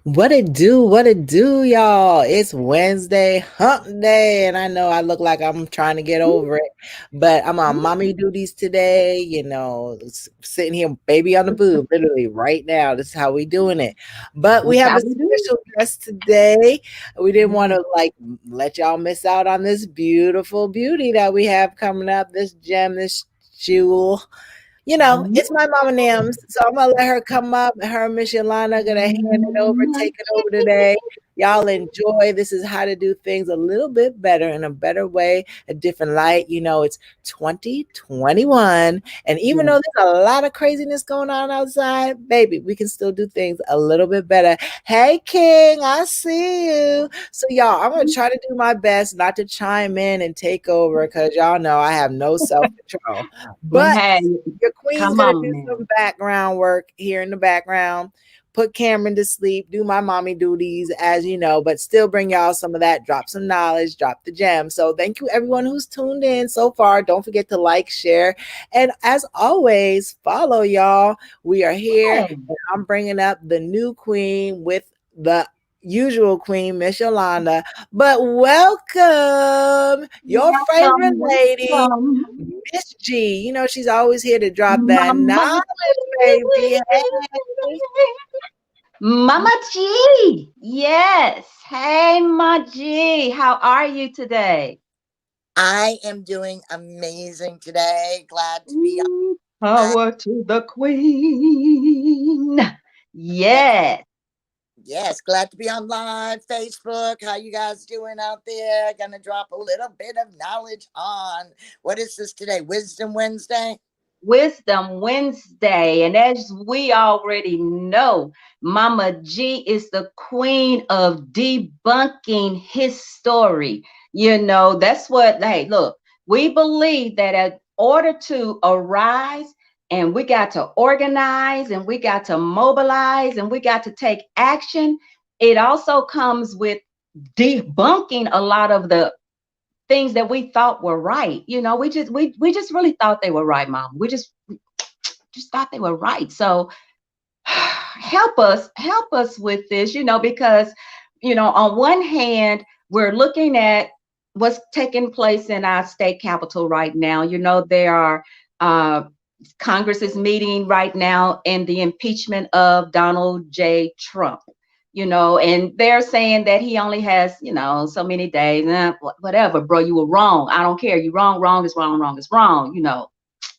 What it do, y'all? It's Wednesday, hump day, and I know I look like I'm trying to get over it, but I'm on mommy duties today, sitting here, baby on the boob, literally right now. This is how we doing it. But we That's have how a we do. special guest today. We didn't want Mhm. to let y'all miss out on this beautiful beauty that we have coming up, this gem, this jewel. It's my mama Nims, so I'm gonna let her come up. And her and Miss Yolanda gonna hand it over, Mhm. take it over today. Y'all enjoy. This is how to do things a little bit better in a better way, a different light. It's 2021, and even though Yes. there's a lot of craziness going on outside, baby, we can still do things a little bit better. Hey, King, I see you. So, y'all, I'm gonna try to do my best not to chime in and take over because y'all know I have no self control. But Hey, your queen's come gonna do on now. some background work here in the background, put Cameron to sleep, do my mommy duties, as you know, but still bring y'all some of that, drop some knowledge, drop the gem. So thank you everyone who's tuned in so far. Don't forget to like, share, and as always, follow y'all. We are here, Hey, and I'm bringing up the new queen with the usual queen, Miss Yolanda. But welcome your favorite welcome, lady, welcome, Miss G. She's always here to drop that Mama knowledge, baby. G. Hey. Mama G. Yes. Hey, Ma G. How are you today? I am doing amazing today. Glad to be on. Power to the Queen. Yes, Yes. yes, glad to be on live Facebook. How you guys doing out there? Gonna drop a little bit of knowledge on what is this today? Wisdom Wednesday? Wisdom Wednesday. And as we already know, Mama G is the queen of debunking his story. That's what, hey, look, we believe that in order to arise, and we got to organize, and we got to mobilize, and we got to take action, it also comes with debunking a lot of the things that we thought were right. We just really thought they were right, Mom. We just thought they were right. So help us with this, because on one hand, we're looking at what's taking place in our state capital right now. There are uh, Congress is meeting right now in the impeachment of Donald J. Trump. And they're saying that he only has, so many days. Whatever, bro, you were wrong. I don't care. You wrong. Wrong is wrong. Wrong is wrong.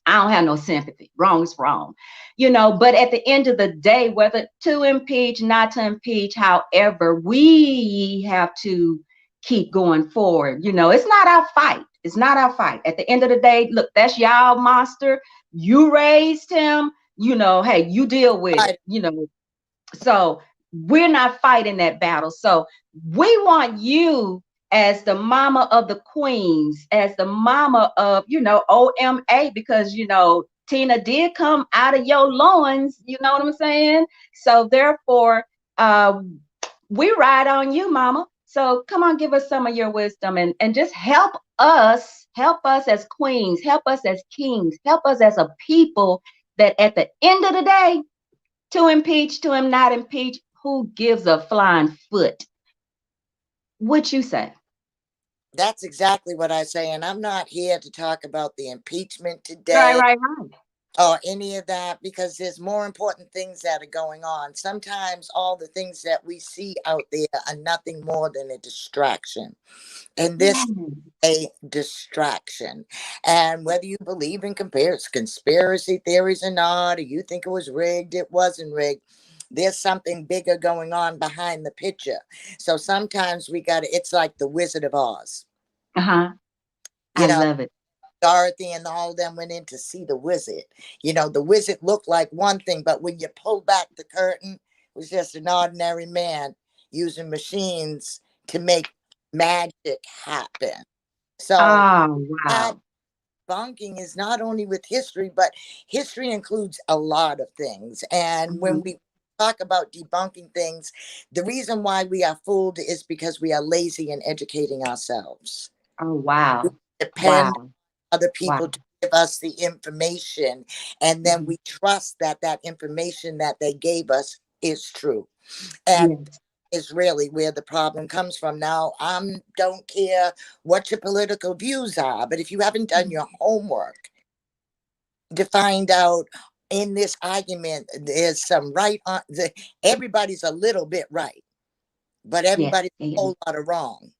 I don't have no sympathy. Wrong is wrong. But at the end of the day, whether to impeach, not to impeach, however, we have to keep going forward. It's not our fight. It's not our fight. At the end of the day, look, that's y'all monster. You raised him. Hey, you deal with it. Right. So we're not fighting that battle. So we want you as the mama of the queens, as the mama of, O.M.A, because, Tina did come out of your loins. You know what I'm saying? So therefore, uh, we ride on you, mama. So come on, give us some of your wisdom and just help us as queens, help us as kings, help us as a people that at the end of the day, to impeach, to him not impeach, who gives a flying foot? What you say? That's exactly what I say. And I'm not here to talk about the impeachment Right, today right, right. or any of that because there's more important things that are going on. Sometimes all the things that we see out there are nothing more than a distraction. And this Mm. a distraction. And whether you believe in conspiracy theories or not, or you think it was rigged, it wasn't rigged. There's something bigger going on behind the picture. So sometimes we got to, it's like the Wizard of Oz. Uh-huh. I You know, love it. Dorothy and all of them went in to see the wizard. The wizard looked like one thing, but when you pull back the curtain, it was just an ordinary man using machines to make magic happen. So Oh, that wow. bunking is not only with history, but history includes a lot of things. And when Mhm. we talk about debunking things, the reason why we are fooled is because we are lazy in educating ourselves. Oh, We wow. depend Wow. on other Wow. people to give us the information, and then Mhm. we trust that that information that they gave us is true. And Yes. is really where the problem comes from. Now, I don't care what your political views are, but if you haven't done your homework to find out in this argument, there's some right on everybody's a little bit right, but Yes. everybody's a Yes. whole lot of wrong.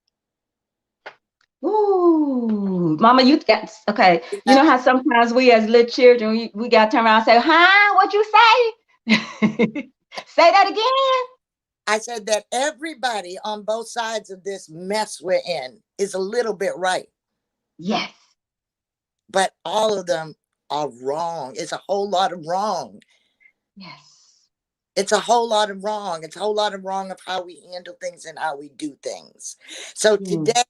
Ooh, Mama, you got okay. You Yeah, know how sometimes we as little children we got to turn around and say, "Huh? What you say?" Say that again. I said that everybody on both sides of this mess we're in is a little bit right, Yes. but all of them are wrong. It's a whole lot of wrong. Yes. It's a whole lot of wrong. It's a whole lot of wrong of how we handle things and how we do things. So Mm, today,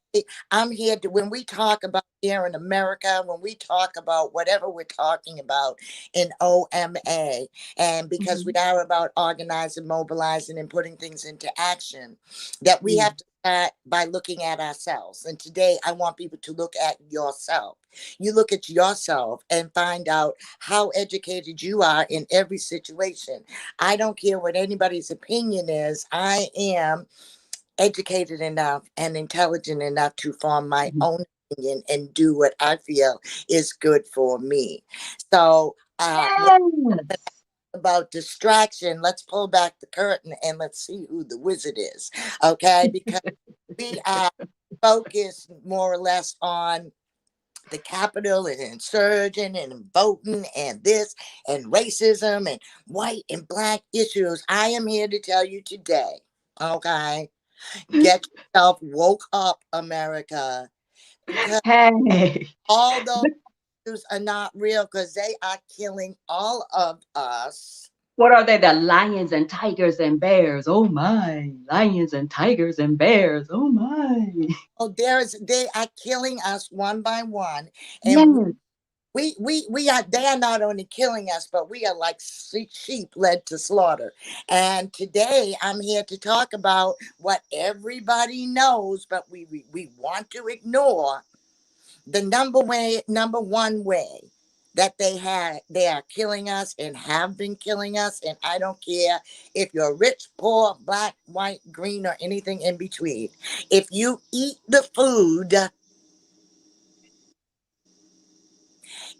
I'm here to, when we talk about here in America, when we talk about whatever we're talking about in O.M.A, and because we mhm, are about organizing, mobilizing, and putting things into action, that we mm, have to start by looking at ourselves. And today, I want people to look at yourself. You look at yourself and find out how educated you are in every situation. I don't care what anybody's opinion is. I am educated enough and intelligent enough to form my mhm. own opinion and do what I feel is good for me. So, Yes. about distraction, let's pull back the curtain and let's see who the wizard is. Okay? Because we are focused more or less on the Capitol and insurgent and voting and this and racism and white and black issues. I am here to tell you today, okay, get yourself woke up, America, because Hey. all those issues are not real because they are killing all of us. What are they? The lions and tigers and bears. Oh my. Lions and tigers and bears. Oh my. Oh, they are killing us one by one, and Yes. we are, they are not only killing us, but we are like sheep led to slaughter. And today I'm here to talk about what everybody knows, but we want to ignore the number one way that they are killing us and have been killing us. And I don't care if you're rich, poor, black, white, green, or anything in between. If you eat the food,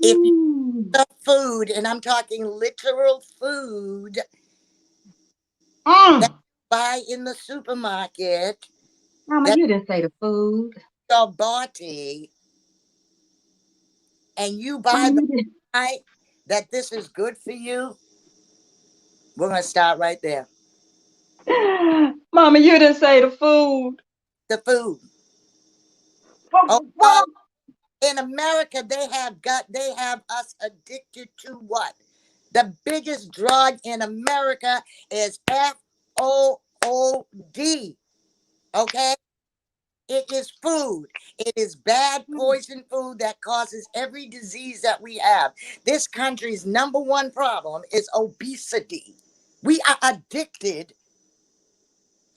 if you Mm. the food, and I'm talking literal food that Mm. you buy in the supermarket, Mama, that you didn't say the food. your body, and you buy Mama, the you didn't. lie that this is good for you, we're gonna start right there. Mama, you didn't say the food. The food. Oh, What? in America, they have us addicted to what? The biggest drug in America is FOOD. Okay? It is food. It is bad poison food that causes every disease that we have. This country's number one problem is obesity. We are addicted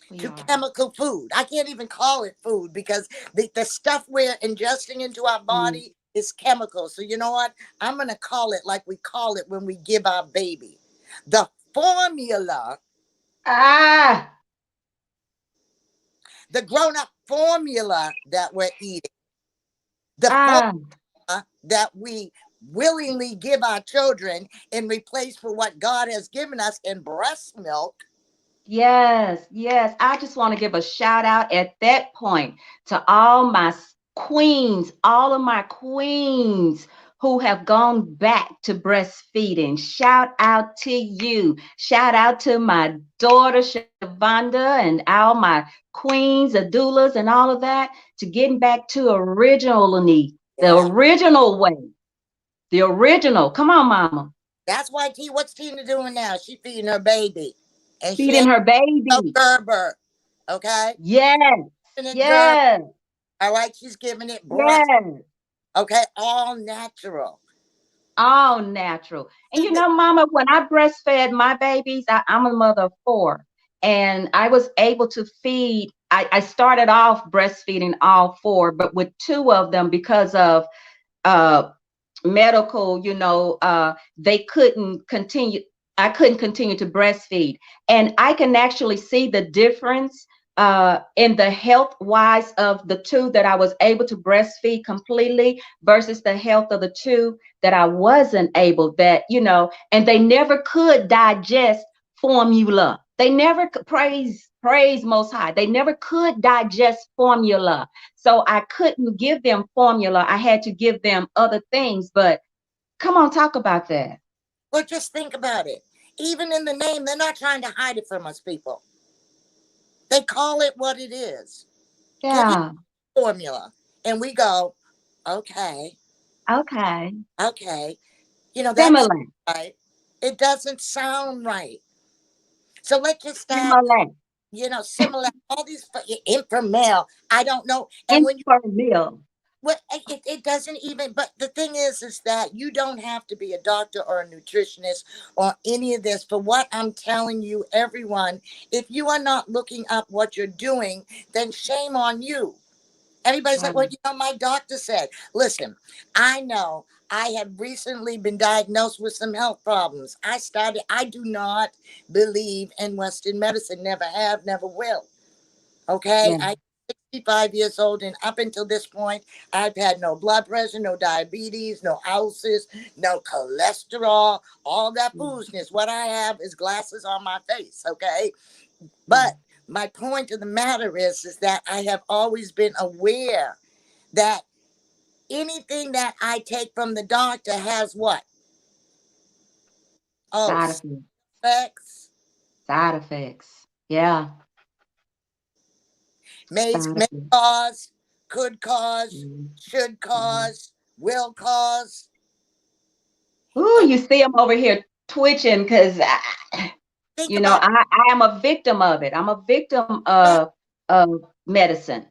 We to are. chemical food. I can't even call it food because the stuff we're ingesting into our Mm. body is chemical. So, you know what? I'm going to call it like we call it when we give our baby. The formula, Ah, the grown up formula that we're eating, the ah. that we willingly give our children in replace for what God has given us in breast milk. Yes, yes. I just want to give a shout out at that point to all my queens, all of my queens who have gone back to breastfeeding. Shout out to you. Shout out to my daughter, Shavonda, and all my queens, the doulas, and all of that to getting back to originally, the Yeah. original way, the original. Come on, mama. That's why what's Tina doing now? She feeding her baby. And she Feeding ain't her no baby. Gerber. Okay? Yes, Giving it Gerber. yes, All right, she's giving it breast. yes. Okay, all natural. All natural. And you know, Mama, when I breastfed my babies, I'm a mother of four, and I was able to feed. I started off breastfeeding all four, but with two of them because of uh, medical, they couldn't continue. I couldn't continue to breastfeed. And I can actually see the difference in the health wise of the two that I was able to breastfeed completely versus the health of the two that I wasn't able, that, and they never could digest formula. They never could, praise most high. They never could digest formula. So I couldn't give them formula. I had to give them other things. But come on, talk about that. Well, just think about it. Even in the name, they're not trying to hide it from us people. They call it what it is. Give you Yeah. formula. And we go, okay, Okay. okay. That's Similar. right. It doesn't sound right. So let's just start, Similar. similar, all these informal. I don't know. And when you, Informal. well, it doesn't even, but the thing is that you don't have to be a doctor or a nutritionist or any of this. For what I'm telling you, everyone, if you are not looking up what you're doing, then shame on you. Everybody's like, well, Wow. my doctor said, listen, I know I have recently been diagnosed with some health problems. I do not believe in Western medicine, never have, never will. Okay. Yeah. I'm 65 years old, and up until this point, I've had no blood pressure, no diabetes, no ulcers, no cholesterol, all that Yeah. foolishness. What I have is glasses on my face. Okay. Yeah. But my point of the matter is that I have always been aware that anything that I take from the doctor has what? Oh, Side effects. effects. Side effects. Yeah. Side May effects. cause, could cause, Mhm. should Mhm. cause, will cause. Ooh, And you see them over here twitching because think you know, about I am a victim of it. I'm a victim that. of medicine.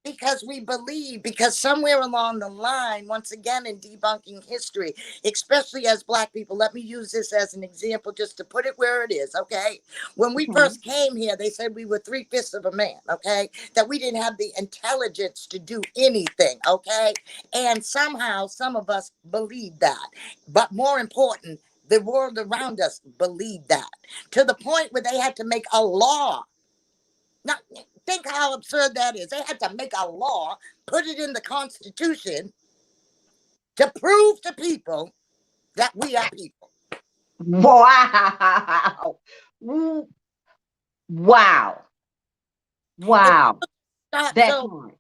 Because we believe, because somewhere along the line, once again, in debunking history, especially as Black people, let me use this as an example just to put it where it is. Okay, when we Okay. first came here, they said we were 3/5 of a man. Okay, that we didn't have the intelligence to do anything. Okay, and somehow some of us believed that, but more important, the world around us believed that, to the point where they had to make a law. Now, think how absurd that is. They had to make a law, put it in the Constitution to prove to people that we are people. Wow. Woo. Wow. If Wow. not, That so, part.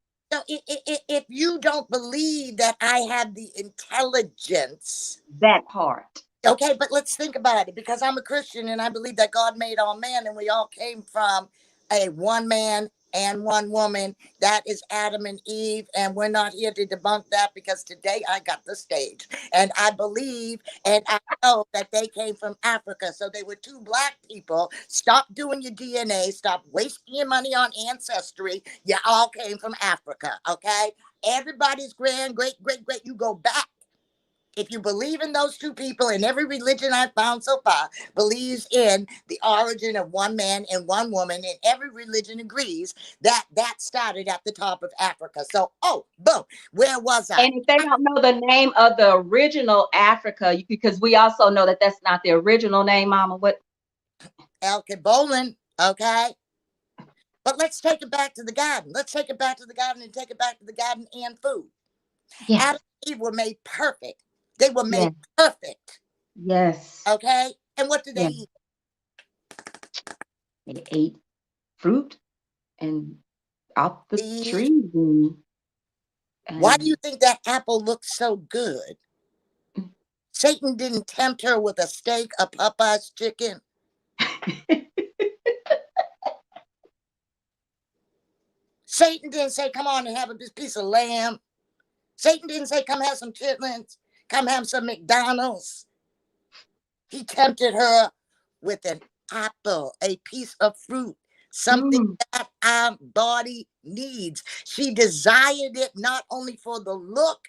if you don't believe that I have the intelligence. That part. Okay, but let's think about it, because I'm a Christian and I believe that God made all man and we all came from a one man and one woman. That is Adam and Eve. And we're not here to debunk that, because today I got the stage. And I believe and I know that they came from Africa. So they were two Black people. Stop doing your DNA. Stop wasting your money on ancestry. You all came from Africa. Okay. Everybody's great. You go back. If you believe in those two people, and every religion I've found so far believes in the origin of one man and one woman, and every religion agrees that that started at the top of Africa. So, oh, boom, where was I? And if they don't know the name of the original Africa, because we also know that that's not the original name, Mama. What? El Kibolin, okay? But let's take it back to the garden. Let's take it back to the garden and take it back to the garden and food. Yes. Adam and Eve were made perfect. They were made Yes. perfect, Yes. okay? And what did they Yes. eat? They ate fruit and off the Eve. trees Why do you and think that apple looks so good? Satan didn't tempt her with a steak, a Popeye's chicken. Satan didn't say, come on and have a piece of lamb. Satan didn't say, come have some chitlins, come have some McDonald's. He tempted her with an apple, a piece of fruit, something mm, that our body needs. She desired it not only for the look,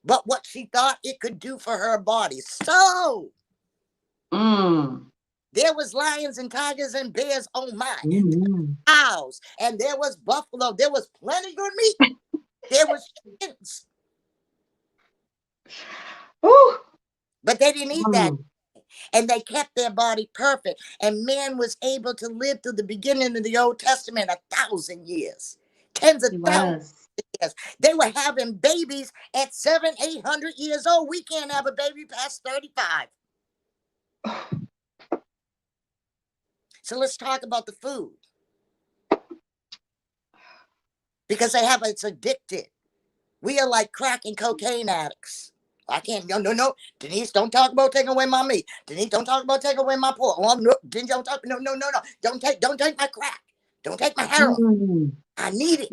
but what she thought it could do for her body. So mm, there was lions and tigers and bears, oh my, mm. cows, and there was buffalo. There was plenty good meat. There was chickens, Ooh, but they didn't eat that. mm. and they kept their body perfect. And man was able to live through the beginning of the Old Testament 1,000 years, tens of He thousands was. of years. They were having babies at 700, 800 years old. We can't have a baby past 35. So let's talk about the food, because it's addicted. We are like crack and cocaine addicts. I can't. No, no, no. Denise, don't talk about taking away my meat. Denise, don't talk about taking away my pork. Oh, no, Denise, don't talk. No, no, no, no. Don't take my crack. Don't take my heroin. Mm. I need it.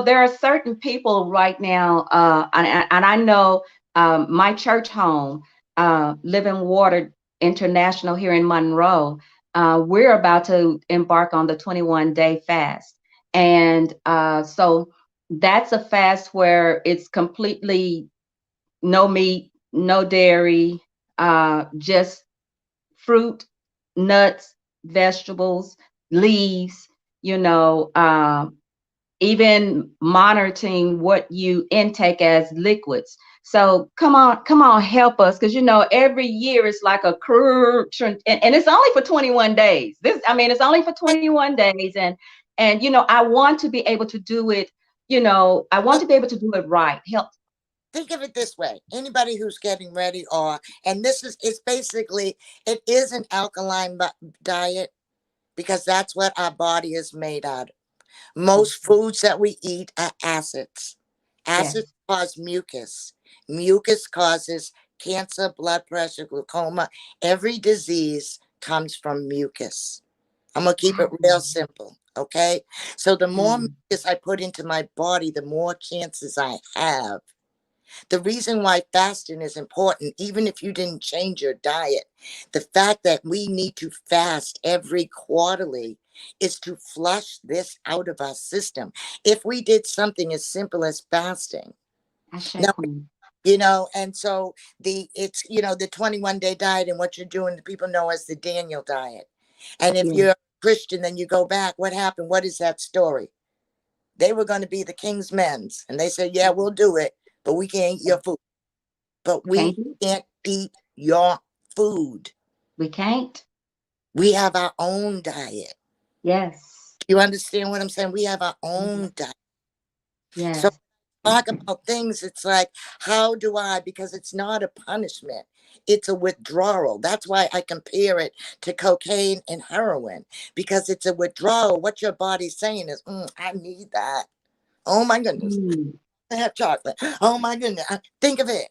There are certain people right now, and I know my church home, Living Water International here in Monroe, we're about to embark on the 21-day fast. And so that's a fast where it's completely no meat, no dairy, just fruit, nuts, vegetables, leaves, you know, even monitoring what you intake as liquids. So come on, help us, because every year it's like a and it's only for 21 days. It's only for 21 days, and I want to be able to do it. I want But to be able to do it right. Help. think of it this way: anybody who's getting ready, and it's basically, it is an alkaline diet, because that's what our body is made out of. Most foods that we eat are acids. Acids Yes. cause mucus. Mucus causes cancer, blood pressure, glaucoma. Every disease comes from mucus. I'm going to keep it real simple. Okay. So the more Mm. mucus I put into my body, the more chances I have. The reason why fasting is important, even if you didn't change your diet, the fact that we need to fast every quarterly is to flush this out of our system. If we did something as simple as fasting, Ashe now, Queen. and so the 21-day diet, and what you're doing, the people know as the Daniel diet. And if Yeah. you're a Christian, then you go back. What happened? What is that story? They were going to be the king's men's, and they said, "Yeah, we'll do it, but we can't eat your food." But Can't we you? can't eat your food. We can't. We have our own diet. Yes. You understand what I'm saying? We have our Yes. own diet. So Yes. talk about things, it's like, how do I, because it's not a punishment, it's a withdrawal. That's why I compare it to cocaine and heroin, because it's a withdrawal. What your body's saying is, I need that. Oh my goodness. Mm. I have chocolate. Oh my goodness. Think of it.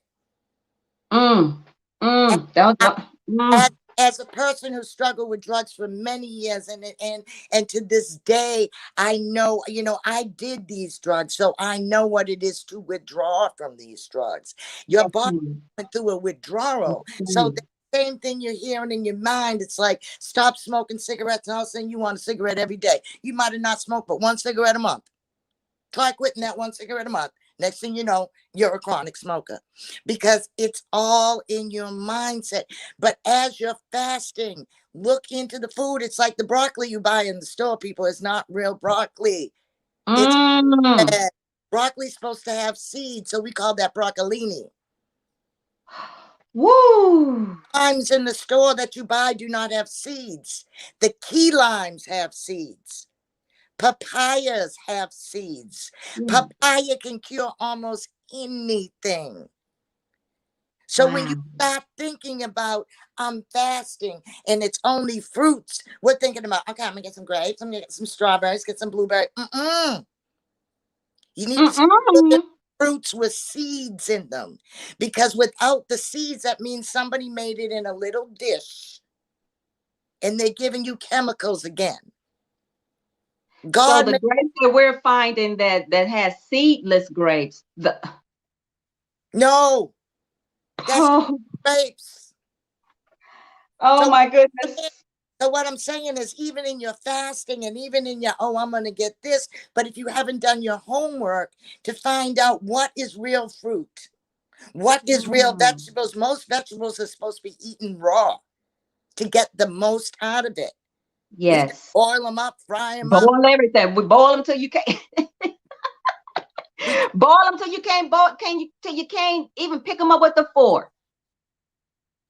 Mm. Mm. Don't. as, Mm. as a person who struggled with drugs for many years, and to this day, I know, I did these drugs, so I know what it is to withdraw from these drugs. Your Yes, body queen. went through a Yes, withdrawal. So the queen. same thing you're hearing in your mind, it's like, stop smoking cigarettes, and all of a sudden you want a cigarette every day. You might have not smoked but one cigarette a month. Try quitting that one cigarette a month. Next thing you know, you're a chronic smoker, because it's all in your mindset. But as you're fasting, look into the food. It's like the broccoli you buy in the store, people. It's not real broccoli. It's Mm. bad. Broccoli's supposed to have seeds, so we call that broccolini. Woo. Limes in the store that you buy do not have seeds. The key limes have seeds. Papayas have seeds. Yeah. Papaya can cure almost anything. So when you Wow. start thinking about, I'm fasting and it's only fruits, we're thinking about, okay, I'm gonna get some grapes, I'm gonna get some strawberries, get some blueberries. You need to get Mm-mm. fruits with seeds in them, because without the seeds, that means somebody made it in a little dish and they're giving you chemicals again. So God the made, grapes that we're finding that has seedless grapes, the no, that's oh, grapes. oh So my goodness. So what I'm saying is, even in your fasting and even in your, I'm going to get this, but if you haven't done your homework to find out what is real fruit, what is real Mm. vegetables, most vegetables are supposed to be eaten raw to get the most out of it. We can Yes. boil them up, fry them up. Boil everything. We boil them till you can't We boil them till you can't boil, can you till you can't even pick them up with the fork.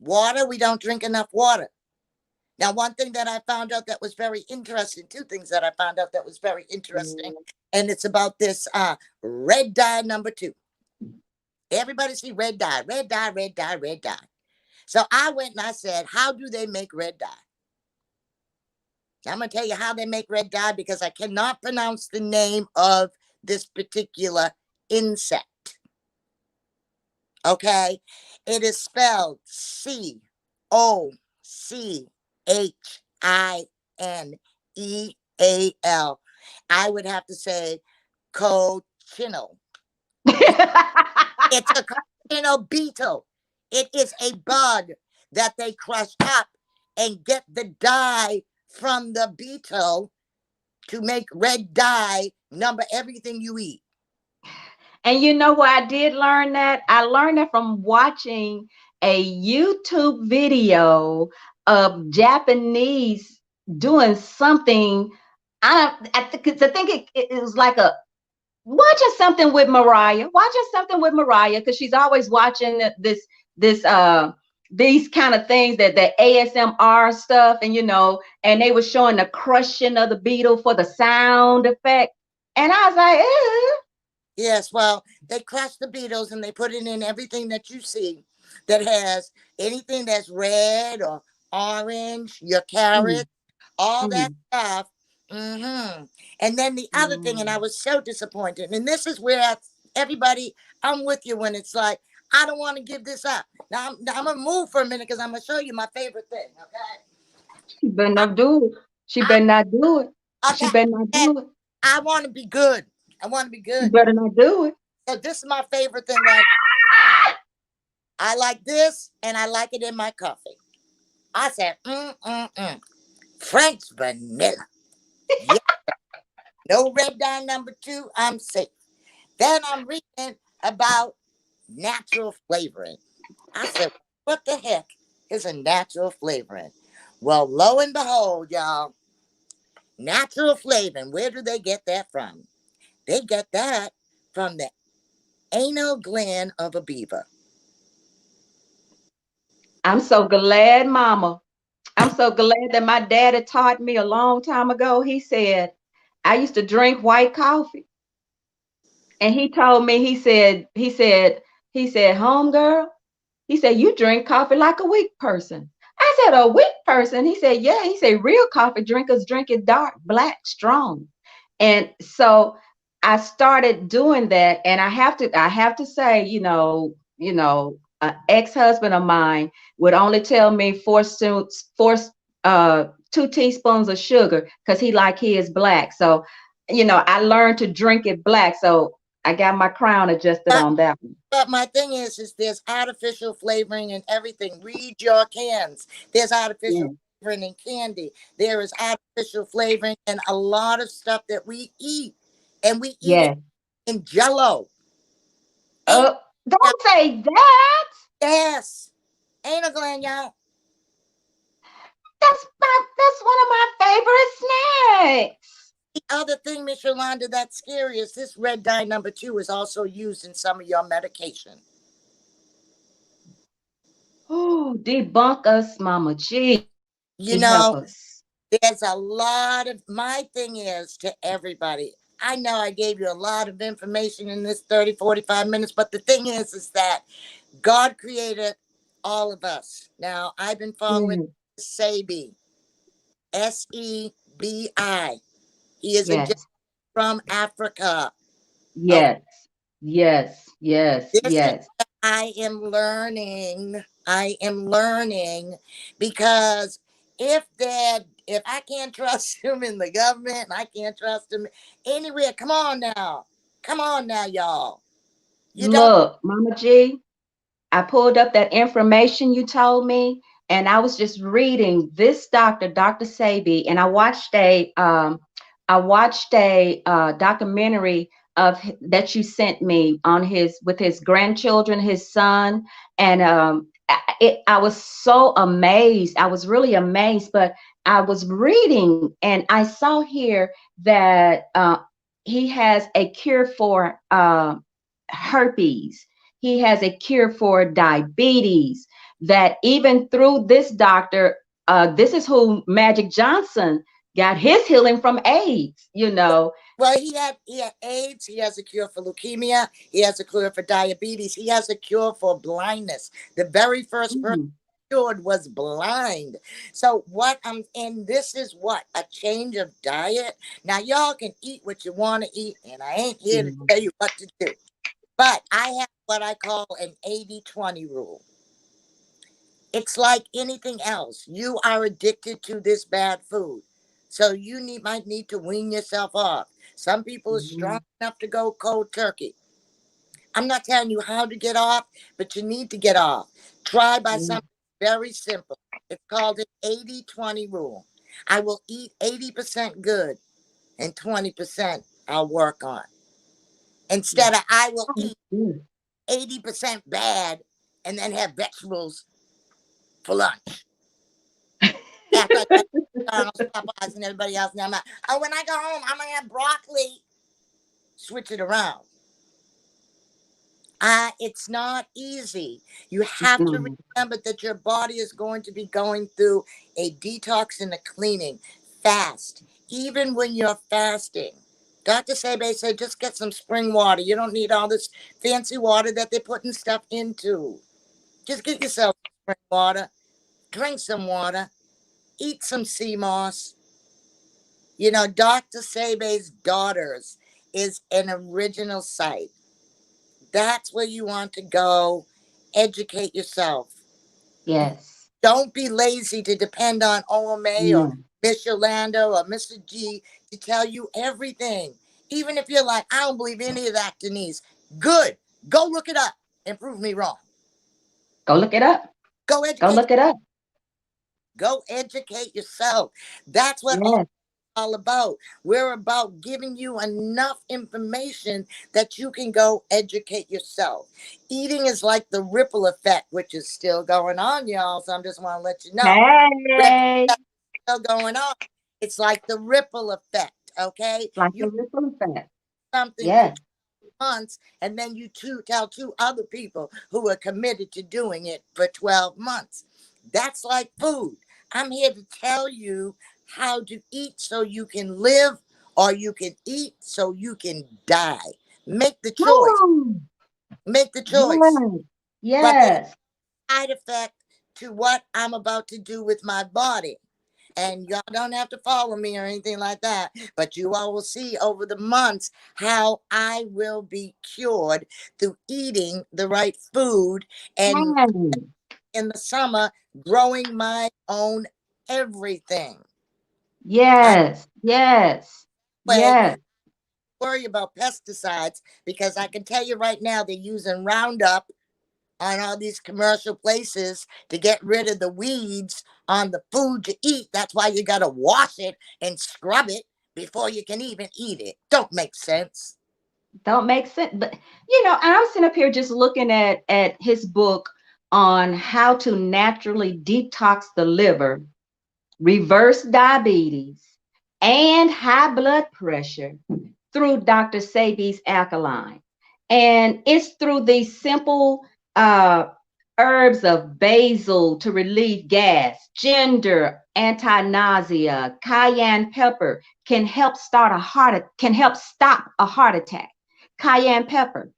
Water, we don't drink enough water. Now, one thing that I found out that was very interesting, two things that I found out that was very interesting, and it's about this red dye number 2. Everybody see red dye, red dye, red dye, red dye. So I went and I said, how do they make red dye? I'm going to tell you how they make red dye because I cannot pronounce the name of this particular insect. Okay? It is spelled Cocchineal. I would have to say cochineal. It's a cochineal beetle. It is a bug that they crush up and get the dye from the beetle to make red dye number everything you eat. And you know where I did learn that? I learned that from watching a YouTube video of Japanese doing something. I think it was like a watching something with Mariah, because she's always watching this these kind of things, that the ASMR stuff, and and they were showing the crushing of the beetle for the sound effect, and I was like, ew. Yes, well, they crush the beetles and they put it in everything that you see that has anything that's red or orange, your carrot, all that Mm, stuff. And then the other thing, and I mm. was so disappointed, and this is where everybody, I'm with you when it's like, I don't want to give this up. Now I'm going to move for a minute because I'm going to show you my favorite thing, okay? She better not do it. She I, better not do it. She okay, better not and do it. I want to be good. I want to be She good. better not do it. So this is my favorite thing right. I like this, and I like it in my coffee. I said, French vanilla. Yeah, no red dye number 2. I'm safe. Then I'm reading about natural flavoring. I said, what the heck is a natural flavoring? Well, lo and behold, y'all, natural flavoring, where do they get that from? They get that from the anal gland of a beaver. I'm so glad, Mama. I'm so glad that my daddy taught me a long time ago. He said, I used to drink white coffee. And he told me, he said, homegirl, he said, you drink coffee like a weak person. I said, a weak person? He said, yeah. He said, real coffee drinkers drink it dark, black, strong. And so I started doing that. And I have to say, an ex-husband of mine would only tell me four 2 teaspoons of sugar because he like his black. So, I learned to drink it black. So I got my crown adjusted But on that one. but my thing is there's artificial flavoring and everything. Read your cans. There's artificial Yeah. flavoring in candy. There is artificial flavoring in a lot of stuff that we eat. And we eat it Yeah. in jello. Ain't Uh, don't say that. yes. Ain't a gland, y'all. That's one of my favorite snacks. The other thing, Miss Yolanda, that's scary is this red dye number 2 is also used in some of your medication. Oh, debunk us, Mama G. You Help know, us. there's a lot of my thing is to everybody. I know I gave you a lot of information in this 30, 45 minutes, but the thing is that God created all of us. Now, I've been following Mm, Sebi, Sebi. He is a gentleman yes, from Africa. Okay, yes, yes, yes, this is yes. what I am learning. I am learning because if I can't trust him in the government, and I can't trust him anywhere. Come on now, y'all. You don't. Look, Mama G, I pulled up that information you told me, and I was just reading this doctor, Dr. Sabi, and I watched a documentary that you sent me on his with his grandchildren, his son, and I was so amazed. I was really amazed, but I was reading and I saw here that he has a cure for herpes, he has a cure for diabetes. That even through this doctor, this is who Magic Johnson got his healing from AIDS, you know. Well, he had AIDS. He has a cure for leukemia. He has a cure for diabetes. He has a cure for blindness. The very first person Mm, cured was blind. So what I'm and this is what a change of diet. Now y'all can eat what you want to eat, and I ain't here to mm, tell you what to do. But I have what I call an 80-20 rule. It's like anything else. You are addicted to this bad food. So you might need to wean yourself off. Some people are strong mm, enough to go cold turkey. I'm not telling you how to get off, but you need to get off. Try by mm, something very simple. It's called an 80-20 rule. I will eat 80% good and 20% I'll work on. mm. Instead of I will Oh, eat good. 80% bad and then have vegetables for lunch. After I got McDonald's, Popeyes, and everybody else, now I'm like, oh, when I go home, I'm gonna have broccoli. Switch it around. It's not easy. You It's have to not. remember that your body is going to be going through a detox and a cleaning fast, even when you're fasting. Dr. Sebe said just get some spring water. You don't need all this fancy water that they're putting stuff into. Just get yourself spring water, drink some water, eat some sea moss. You know, Dr. Sebe's Daughters is an original site. That's where you want to go. Educate yourself. Yes. Don't be lazy to depend on O.M.A or Mm. Miss Yolanda or Mr. G to tell you everything. Even if you're like, I don't believe any of that, Denise. Good. Go look it up and prove me wrong. Go look it up. Go Go educate. look it up. Go educate yourself. That's what Yes. all about. We're about giving you enough information that you can go educate yourself. Eating is like the ripple effect, which is still going on, y'all. So I just want to let you know. Ripple Hey. effect is still going on. It's like the ripple effect, okay? Like You the ripple effect. something for Yes. months and then you tell two other people who are committed to doing it for 12 months. That's like food. I'm here to tell you how to eat so you can live or you can eat so you can die. Make the choice. Woo. Make the choice. Yes. But there's Yes. a side effect to what I'm about to do with my body. And y'all don't have to follow me or anything like that, but you all will see over the months how I will be cured through eating the right food and Yes. in the summer growing my own everything. I Yes. Yes. way Yes. worry about pesticides because I can tell you right now they're using Roundup on all these commercial places to get rid of the weeds on the food you eat. That's why you got to wash it and scrub it before you can even eat it. Don't make sense. Don't make sense. But and I'm sitting up here just looking at his book on how to naturally detox the liver, reverse diabetes, and high blood pressure through Dr. Sebi's alkaline. And it's through these simple uh, herbs of basil to relieve gas, ginger, anti-nausea, cayenne pepper can help stop a heart attack. Cayenne pepper.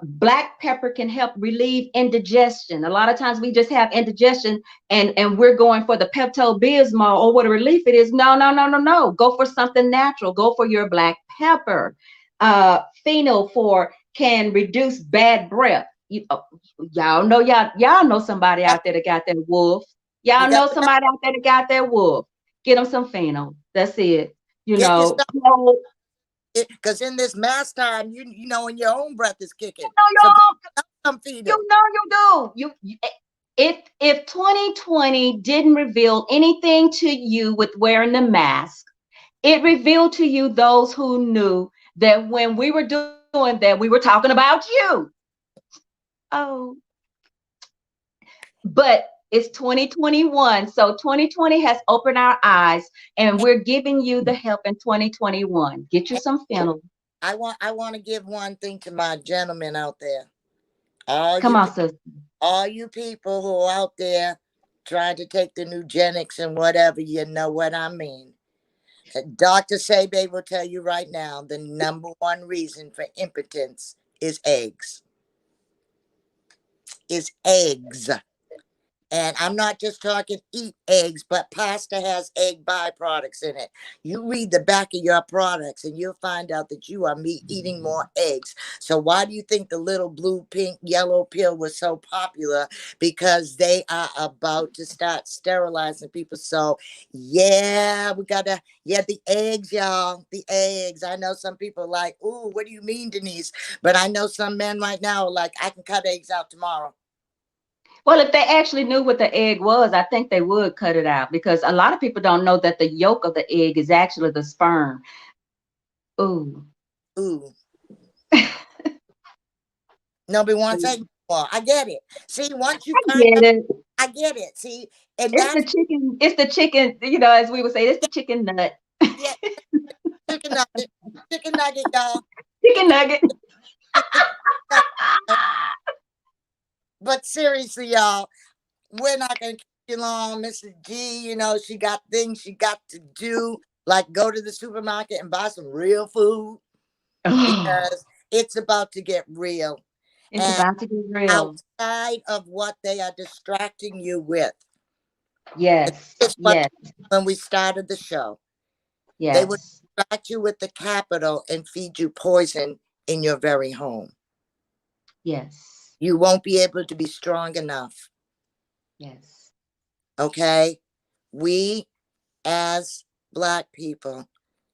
Black pepper can help relieve indigestion. A lot of times we just have indigestion and we're going for the Pepto Bismol or what a relief it is. No, no, no, no, no. Go for something natural. Go for your black pepper. Phenol for can reduce bad breath. Y'all know somebody Yep, out there that got that wolf. you Y'all got know to somebody out there that got that wolf. Get them some phenol. That's it. You get know, yourself clove, because in this mass time, you know when your own breath is you kicking. know, So get y'all, some feed you them. know you do. If 2020 didn't reveal anything to you with wearing the mask, it revealed to you those who knew that when we were doing that, we were talking about you. Oh, but it's 2021. So 2020 has opened our eyes, and we're giving you the help in 2021. Get you some fennel. I want to give one thing to my gentlemen out there. All Come you on, pe- sister. all you people who are out there trying to take the eugenics and whatever, you know what I mean. Dr. Sebe will tell you right now the number one reason for impotence is eggs. Is eggs. And I'm not just talking eat eggs, but pasta has egg byproducts in it. You read the back of your products and you'll find out that you are eating more eggs. So, why do you think the little blue, pink, yellow pill was so popular? Because they are about to start sterilizing people. So, yeah, yeah, the eggs, y'all, the eggs. I know some people are like, ooh, what do you mean, Denise? But I know some men right now are like, I can cut eggs out tomorrow. Well, if they actually knew what the egg was, I think they would cut it out because a lot of people don't know that the yolk of the egg is actually the sperm. Ooh. Ooh. Nobody wants to say more. I get it. See, once you I find get out, it. I get it. See, and It's the that's chicken. It's the chicken. You know, as we would say, it's the chicken nut. yeah, chicken chicken nugget, y'all. Chicken Chicken, nugget. chicken nugget. But seriously, y'all, we're not gonna keep you long. Mrs. G, she got things she got to do, like go to the supermarket and buy some real food Oh, because it's about to get real. it's And about to get real. outside of what they are distracting you with, Yes. is what Yes. when we started the show. They would Yes. distract you with the capital and feed you poison in your very home. Yes. You won't be able to be strong enough. Yes. Okay? We, as Black people,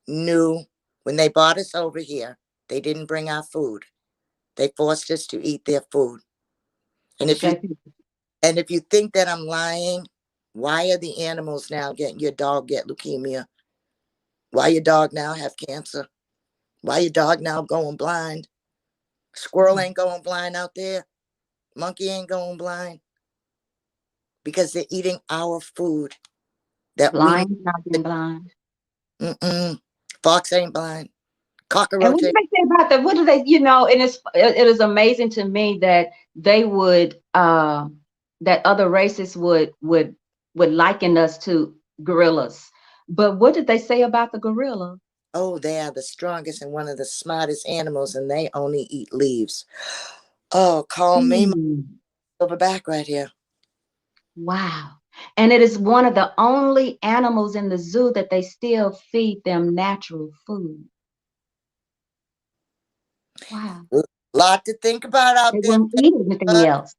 knew when they brought us over here, they didn't bring our food. They forced us to eat their food. And They if you sure do. and if you think that I'm lying, why are the animals now getting your dog get leukemia? Why your dog now have cancer? Why your dog now going blind? Squirrel Mm. ain't going blind out there. Monkey ain't going blind because they're eating our food that we need. Blind, not being blind. Mm-mm. Fox ain't blind. And what Cockroach do ain't. they say about that? What do they, and it is amazing to me that they would that other races would liken us to gorillas. But what did they say about the gorilla? Oh, they are the strongest and one of the smartest animals, and they only eat leaves. Oh, call me my Mm, silverback right here. wow. And it is one of the only animals in the zoo that they still feed them natural food. Wow. Lot to think about out They there, wouldn't eat anything Facebook. else.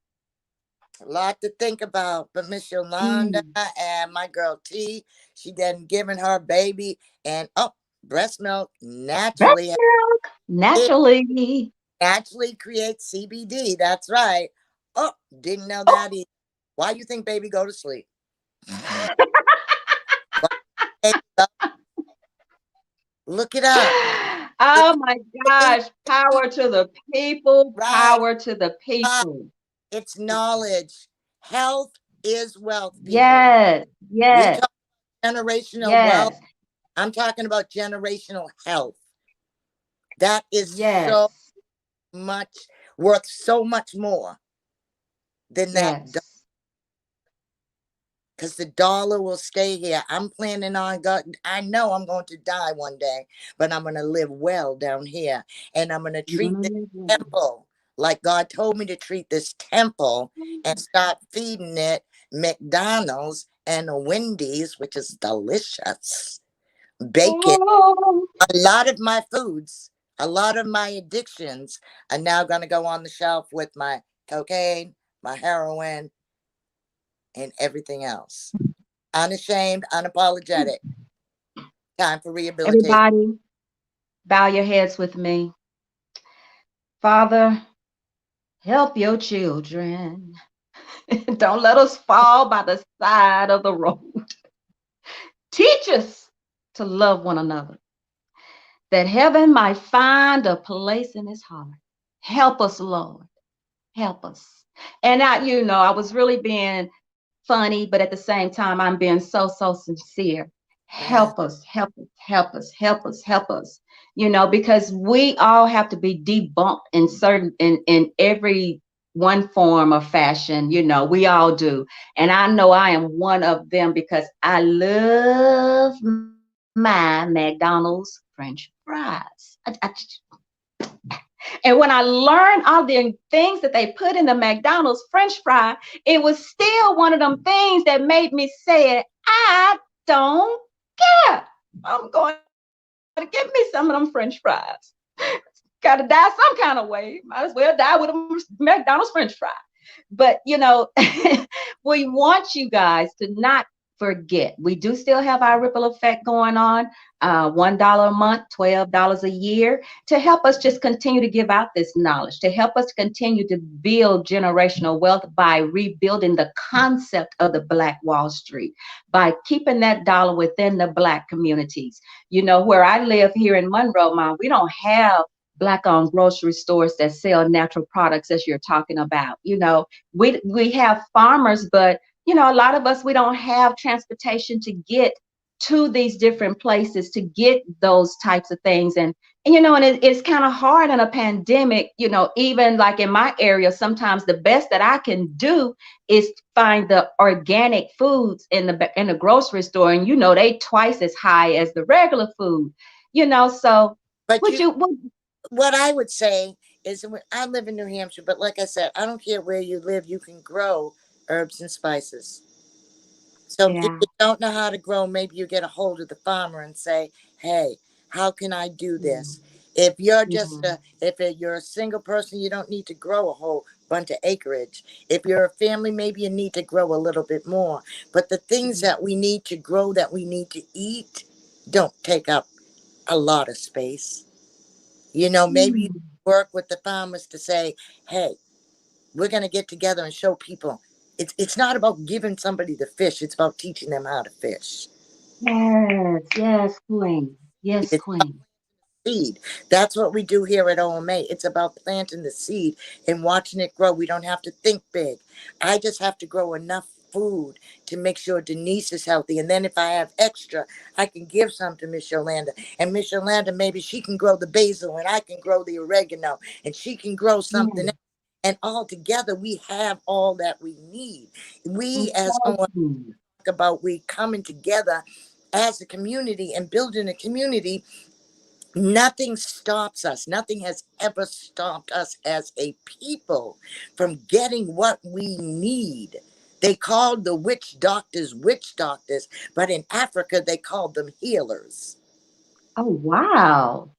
A lot to think about. But Miss Yolanda Mm. and my girl T, she done given her baby and breast milk Breast naturally. milk, It naturally. naturally creates CBD. That's right. Oh, didn't know that either. Why you think baby go to sleep? Why baby look it up. It's Oh my gosh. Power to the people. right, Power to the right. people. It's knowledge. Health is wealth, people. Yes. We Yes. talk generational wealth. Yes. I'm talking about generational health. That is so Yes. much worth so much more than that Yes. because the dollar will stay here. I'm planning on God. I know I'm going to die one day, but I'm going to live well down here, and I'm going to You're treat gonna this live well. temple like God told me to treat this temple, and start feeding it McDonald's and a Wendy's, which is delicious bacon. Oh, A lot of my foods, a lot of my addictions are now going to go on the shelf with my cocaine, my heroin, and everything else. Unashamed, unapologetic. Time for rehabilitation. everybody, bow your heads with me. Father, help your children. Don't let us fall by the side of the road. Teach us to love one another, that heaven might find a place in his heart. Help us, Lord. Help us. And I was really being funny, but at the same time, I'm being so, so sincere. Right. Help us, help us, help us, help us, help us. Because we all have to be debunked in certain in every one form of fashion. We all do. And I know I am one of them because I love my McDonald's French fries. And when I learned all the things that they put in the McDonald's French fry, it was still one of them things that made me say, I don't care. I'm going to get me some of them French fries. Got to die some kind of way. Might as well die with a McDonald's French fry. But we want you guys to not forget. We do still have our ripple effect going on. $1 a month, $12 a year, to help us just continue to give out this knowledge, to help us continue to build generational wealth by rebuilding the concept of the Black Wall Street, by keeping that dollar within the Black communities. Where I live here in Monroe, Mom, we don't have Black-owned grocery stores that sell natural products as you're talking about. We have farmers, but a lot of us, we don't have transportation to get to these different places to get those types of things. And it's kind of hard in a pandemic. Even like in my area, sometimes the best that I can do is find the organic foods in the grocery store, and they twice as high as the regular food. So But would you would, what I would say is, I live in New Hampshire, but like I said, I don't care where you live, you can grow herbs and spices. So if yeah. you don't know how to grow, maybe you get a hold of the farmer and say, "Hey, how can I do Mm, this?" If you're yeah. just you're a single person, you don't need to grow a whole bunch of acreage. If you're a family, maybe you need to grow a little bit more. But the things that we need to grow, that we need to eat, don't take up a lot of space. Maybe you Mm, work with the farmers to say, "Hey, we're going to get together and show people. It's not about giving somebody the fish. It's about teaching them how to fish. yes, yes, queen. Yes, It's queen. seed. That's what we do here at O.M.A. It's about planting the seed and watching it grow. We don't have to think big. I just have to grow enough food to make sure Denise is healthy. And then if I have extra, I can give some to Miss Yolanda. And Miss Yolanda, maybe she can grow the basil and I can grow the oregano and she can grow something Yeah. else. And all together, we have all that we need. We, as O.M.A, Exciting. talk about, we coming together as a community and building a community. Nothing stops us. Nothing has ever stopped us as a people from getting what we need. They called the witch doctors, but in Africa they called them healers. Oh, wow.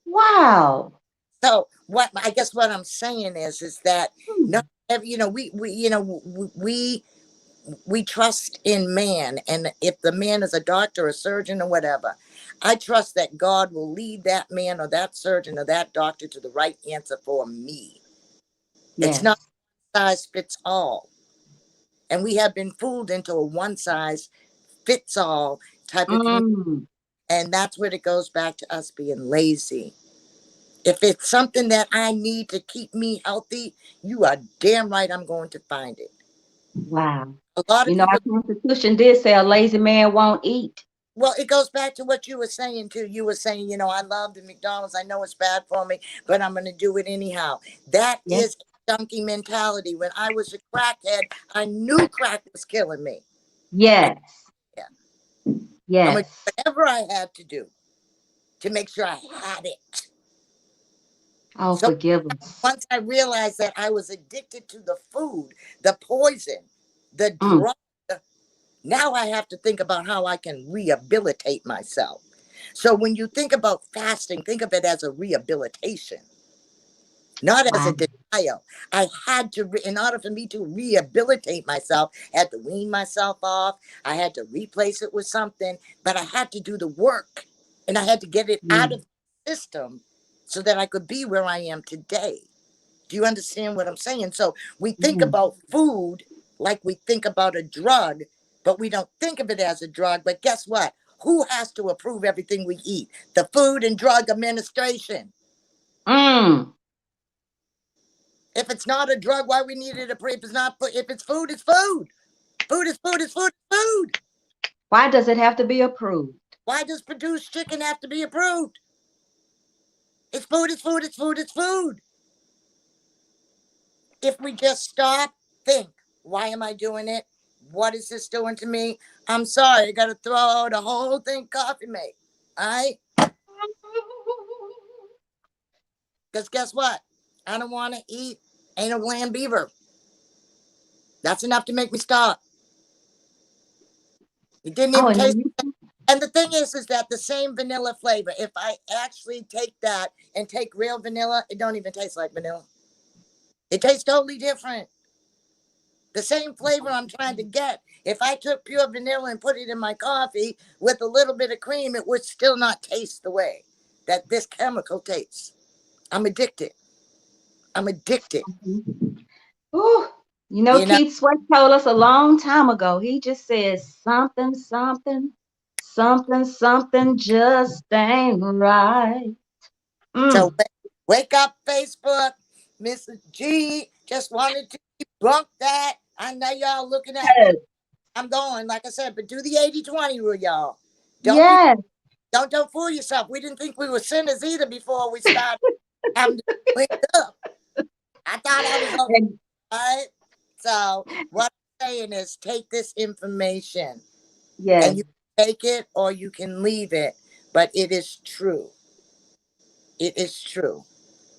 Wow. So what I guess what I'm saying is that Hmm. not we trust in man, and if the man is a doctor, a surgeon, or whatever, I trust that God will lead that man or that surgeon or that doctor to the right answer for me. It's not Yes. size fits all, and we have been fooled into a one size fits all type of community, Mm. and that's where it goes back to us being lazy. If it's something that I need to keep me healthy, you are damn right I'm going to find it. Wow. A lot of Our people. Constitution did say a lazy man won't eat. Well, it goes back to what you were saying too. You were saying, I love the McDonald's. I know it's bad for me, but I'm going to do it anyhow. That Yes. is a junkie mentality. When I was a crackhead, I knew crack was killing me. But Yes. yeah, I'm going to do Yes. whatever I had to do to make sure I had it. Oh, So forgive us. once I realized that I was addicted to the food, the poison, the Mm. drug, now I have to think about how I can rehabilitate myself. So when you think about fasting, think of it as a rehabilitation, not as a Wow. denial. I had to, in order for me to rehabilitate myself, I had to wean myself off. I had to replace it with something, but I had to do the work and I had to get it out Mm. of the system so that I could be where I am today. Do you understand what I'm saying? So we think Mm. about food like we think about a drug, but we don't think of it as a drug. But guess what? Who has to approve everything we eat? The Food and Drug Administration. Mm. If it's not a drug, why we need it approved? If it's not, if it's food, it's food. Food is food is food is food. Why does it have to be approved? Why does produced chicken have to be approved? It's food, it's food, it's food, it's food. If we just stop, think, why am I doing it? What is this doing to me? I'm sorry, I gotta throw the whole thing coffee mate. Alright? Because guess what? I don't want to eat anal gland beaver. That's enough to make me stop. It didn't Oh, even and taste. you, And the thing is that the same vanilla flavor, if I actually take that and take real vanilla, it don't even taste like vanilla. It tastes totally different. The same flavor I'm trying to get. If I took pure vanilla and put it in my coffee with a little bit of cream, it would still not taste the way that this chemical tastes. I'm addicted. I'm addicted. ooh, you know, You know? Keith Sweat told us a long time ago. He just says something, something, something, something just ain't right. So Mm. wake up, Facebook. Mrs. G just wanted to debunk that. I know y'all looking at me. Yes, I'm going, like I said, but do the 80-20 rule, y'all. Don't be yes. don't fool yourself. We didn't think we were sinners either before we started having to clean up. I thought I was okay, And right? So what I'm saying is take this information and yes, you can take it or you can leave it. But it is true. It is true.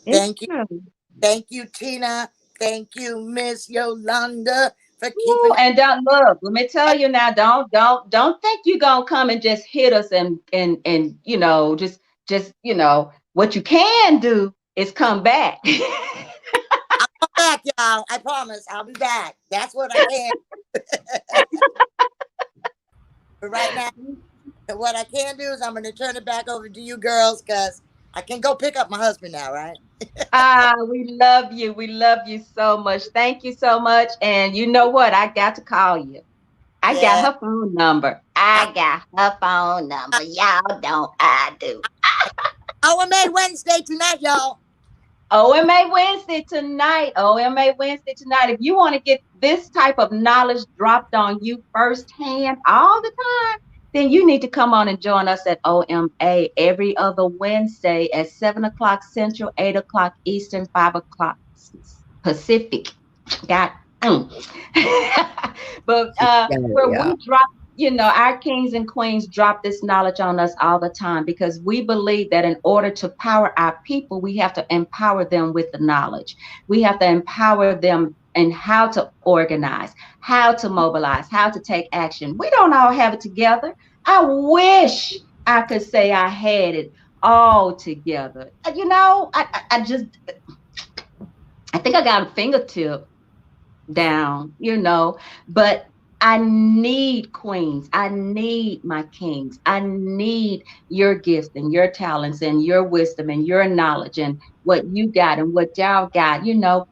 it's Thank you. true. Thank you, Tina. Thank you, Miss Yolanda, for Woo, keeping and don't look, let me tell you now, don't think you gonna come and just hit us and just what you can do is come back. I'll come back, y'all. I promise I'll be back. That's what I can. But right now, what I can do is I'm going to turn it back over to you girls because I can go pick up my husband now, right? Ah, we love you. We love you so much. Thank you so much. And you know what? I got to call you. I got Yeah. her phone number. I, I got her phone number. Y'all don't. I do. O.M.A. Wednesday tonight, y'all. O.M.A. Wednesday tonight. O.M.A. Wednesday tonight. If you want to get this type of knowledge dropped on you firsthand all the time, then you need to come on and join us at O.M.A. every other Wednesday at 7 o'clock Central, 8 o'clock Eastern, 5 o'clock Pacific. Got mm. But Yeah, where yeah. we drop, our kings and queens drop this knowledge on us all the time because we believe that in order to power our people, we have to empower them with the knowledge. We have to empower them in how to organize, how to mobilize, how to take action. We don't all have it together. I wish I could say I had it all together. I just I think I got a fingertip down, but I need queens. I need my kings. I need your gifts and your talents and your wisdom and your knowledge and what you got and what y'all got,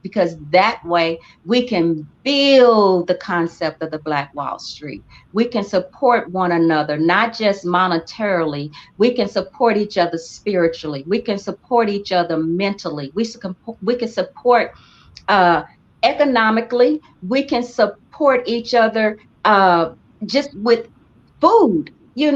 because that way we can build the concept of the Black Wall Street. We can support one another, not just monetarily. We can support each other spiritually. We can support each other mentally. We can support uh, economically. We can support each other just with food. You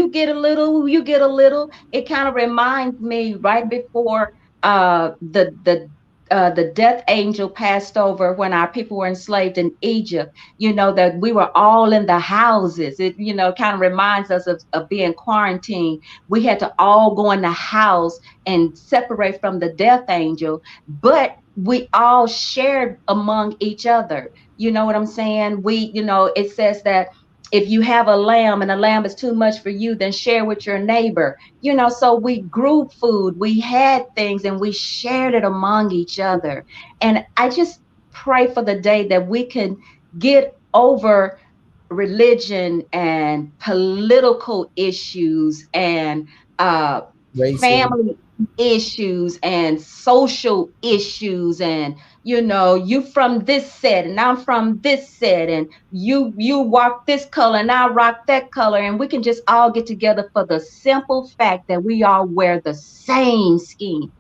get a little, you get a little. It kind of reminds me right before the death angel passed over when our people were enslaved in Egypt. That we were all in the houses. It kind of reminds us of being quarantined. We had to all go in the house and separate from the death angel, but we all shared among each other. You know what I'm saying? It says that if you have a lamb and a lamb is too much for you, then share with your neighbor. So we grew food, we had things, and we shared it among each other. And I just pray for the day that we can get over religion and political issues and Racism. family issues and social issues and you from this set and I'm from this set and you rock this color and I rock that color, and we can just all get together for the simple fact that we all wear the same skin,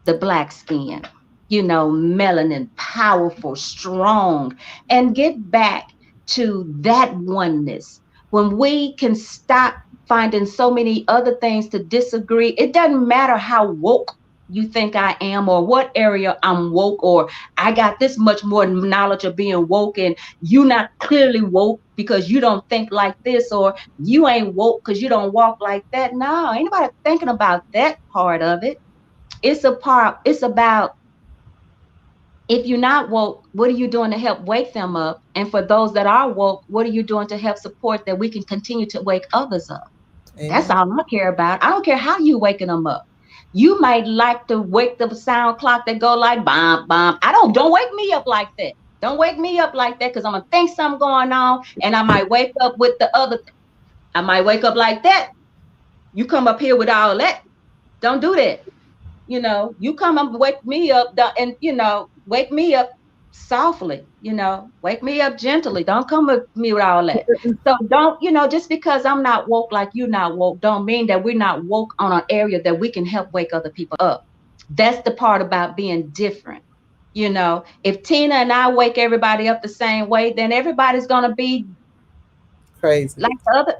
the black skin, melanin, powerful, strong, and get back to that oneness when we can stop finding so many other things to disagree, it doesn't matter how woke you think I am or what area I'm woke, or I got this much more knowledge of being woke and you not clearly woke because you don't think like this, or you ain't woke because you don't walk like that. No, ain't nobody thinking about that part of it. It's about, if you're not woke, what are you doing to help wake them up? And for those that are woke, what are you doing to help support that we can continue to wake others up? That's Amen. all I care about. I don't care how you waking them up. You might like to wake the sound clock that go like bomb bomb. Don't wake me up like that. Don't wake me up like that, because I'm gonna think something going on, and I might wake up with the other. I might wake up like that. You come up here with all that. Don't do that. You come and wake me up, and wake me up softly, wake me up gently. Don't come with me with all that. So don't, just because I'm not woke like you not woke, don't mean that we're not woke on an area that we can help wake other people up. That's the part about being different. If Tina and I wake everybody up the same way, then everybody's gonna be Crazy. like the other,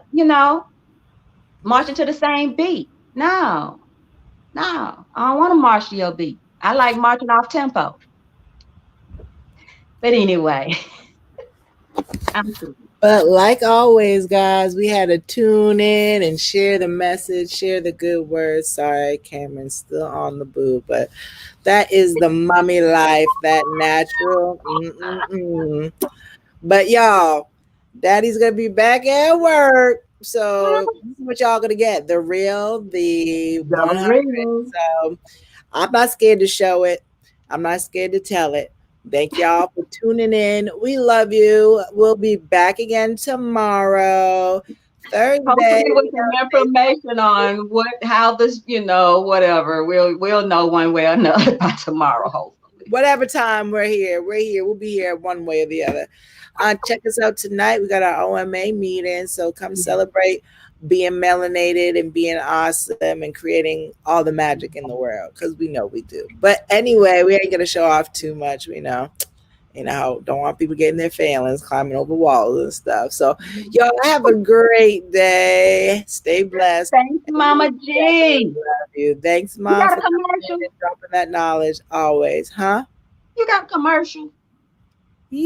marching to the same beat. No, no, I don't want to march to your beat. I like marching off tempo. But anyway, I'm through. But like always, guys, we had to tune in and share the message, share the good words. Sorry, Cameron's still on the boo, but that is the mommy life, that natural. Mm-mm-mm. But y'all, Daddy's gonna be back at work. So this is what y'all gonna get: the real, the The 100. real. So I'm not scared to show it. I'm not scared to tell it. Thank y'all for tuning in. We love you. We'll be back again tomorrow, Thursday. Hopefully with some information on how this, whatever. We'll know one way or another by tomorrow, hopefully. Whatever time we're here, we're here. We'll be here one way or the other. Check us out tonight. We got our O.M.A meeting, so come celebrate being melanated and being awesome and creating all the magic in the world, because we know we do. But anyway, we ain't gonna show off too much. We know. Don't want people getting their feelings, climbing over walls and stuff. So, y'all have a great day. Stay blessed. Thanks, Mama G. Love you. Thanks, You Mom, got for a coming in commercial? and dropping that knowledge always. Huh? You got a commercial? Yeah,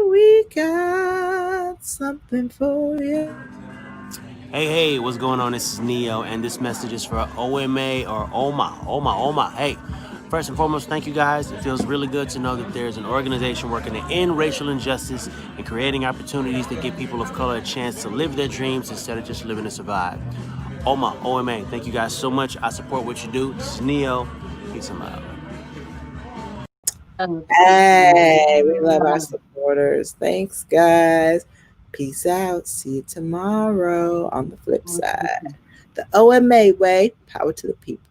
we got something for you. Hey, what's going on? This is Neo, and this message is for O.M.A. or O.M.A. O.M.A. Hey, first and foremost, thank you guys. It feels really good to know that there's an organization working to end racial injustice and creating opportunities to give people of color a chance to live their dreams instead of just living to survive. O.M.A. O.M.A. Thank you guys so much. I support what you do. This is Neo. Peace and love. Hey, we love our supporters. Thanks, guys. Peace out. See you tomorrow on the flip side. The O.M.A way. Power to the people.